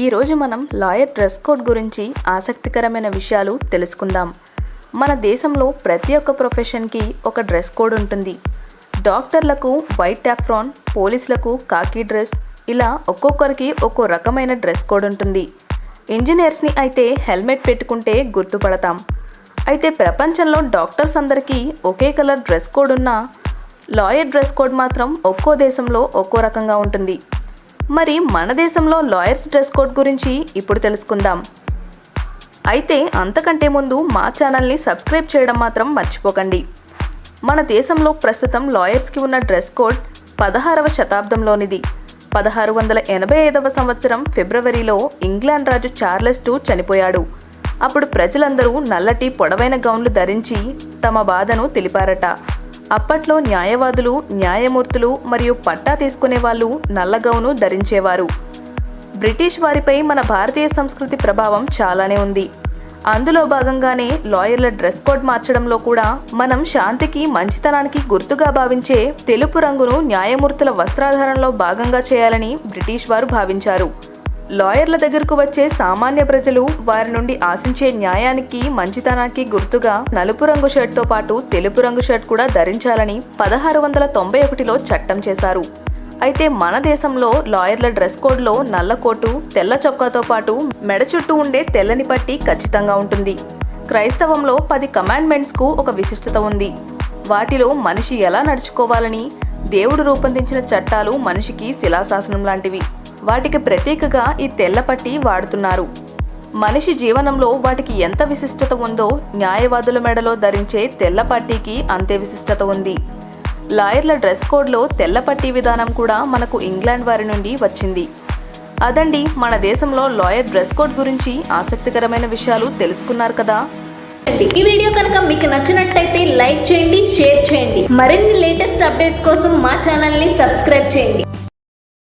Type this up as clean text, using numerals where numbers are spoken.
ఈరోజు మనం lawyer dress code గురించి ఆసక్తికరమైన విషయాలు తెలుసుకుందాం. మన దేశంలో ప్రతి ఒక్క ప్రొఫెషన్కి ఒక డ్రెస్ కోడ్ ఉంటుంది. డాక్టర్లకు వైట్ టాఫ్రాన్, పోలీసులకు కాకి డ్రెస్, ఇలా ఒక్కొక్కరికి ఒక్కో రకమైన డ్రెస్ కోడ్ ఉంటుంది. ఇంజనీర్స్ని అయితే హెల్మెట్ పెట్టుకుంటే గుర్తుపడతాం. అయితే ప్రపంచంలో డాక్టర్స్ అందరికీ ఒకే కలర్ డ్రెస్ కోడ్ ఉన్న లాయర్ డ్రెస్ కోడ్ మాత్రం ఒక్కో దేశంలో ఒక్కో రకంగా ఉంటుంది. మరి మన దేశంలో లాయర్స్ డ్రెస్ కోడ్ గురించి ఇప్పుడు తెలుసుకుందాం. అయితే అంతకంటే ముందు మా ఛానల్ని సబ్స్క్రైబ్ చేయడం మాత్రం మర్చిపోకండి. మన దేశంలో ప్రస్తుతం లాయర్స్కి ఉన్న డ్రెస్ కోడ్ 16వ శతాబ్దంలోనిది. 1685వ సంవత్సరం ఫిబ్రవరిలో ఇంగ్లాండ్ రాజు చార్లెస్ II చనిపోయాడు. అప్పుడు ప్రజలందరూ నల్లటి పొడవైన గౌన్లు ధరించి తమ బాధను తెలిపారట. అప్పట్లో న్యాయవాదులు, న్యాయమూర్తులు మరియు పట్టా తీసుకునే వాళ్ళు నల్ల గౌను ధరించేవారు. బ్రిటిష్ వారిపై మన భారతీయ సంస్కృతి ప్రభావం చాలానే ఉంది. అందులో భాగంగానే లాయర్ల డ్రెస్ కోడ్ మార్చడంలో కూడా మనం శాంతికి, మంచితనానికి గుర్తుగా భావించే తెలుపు రంగును న్యాయమూర్తుల వస్త్రాధారణలో భాగంగా చేయాలని బ్రిటిష్ వారు భావించారు. లాయర్ల దగ్గరకు వచ్చే సామాన్య ప్రజలు వారి నుండి ఆశించే న్యాయానికి, మంచితనానికి గుర్తుగా నలుపు రంగు షర్ట్తో పాటు తెలుపు రంగు షర్ట్ కూడా ధరించాలని 1691లో చట్టం చేశారు. అయితే మన దేశంలో లాయర్ల డ్రెస్ కోడ్లో నల్ల కోటు, తెల్ల చొక్కాతో పాటు మెడ చుట్టూ ఉండే తెల్లని పట్టీ ఖచ్చితంగా ఉంటుంది. క్రైస్తవంలో 10 కమాండ్మెంట్స్కు ఒక విశిష్టత ఉంది. వాటిలో మనిషి ఎలా నడుచుకోవాలని, దేవుడు రూపొందించిన చట్టాలు మనిషికి శిలాశాసనం లాంటివి. వాటికి ప్రతీకగా ఈ తెల్ల పట్టీ వాడుతున్నారు. మనిషి జీవనంలో వాటికి ఎంత విశిష్టత ఉందో న్యాయవాదుల మెడలో ధరించే తెల్ల పట్టీకి అంతే విశిష్టత ఉంది. లాయర్ల డ్రెస్ కోడ్లో తెల్ల పట్టీ విధానం కూడా మనకు ఇంగ్లాండ్ వారి నుండి వచ్చింది. అదండి మన దేశంలో లాయర్ డ్రెస్ కోడ్ గురించి ఆసక్తికరమైన విషయాలు తెలుసుకున్నారు కదా. ఈ వీడియో కనుక మీకు నచ్చినట్టయితే లైక్ చేయండి, షేర్ చేయండి. మరిన్ని లేటెస్ట్ అప్డేట్స్ కోసం మా ఛానల్ని సబ్స్క్రైబ్ చేయండి.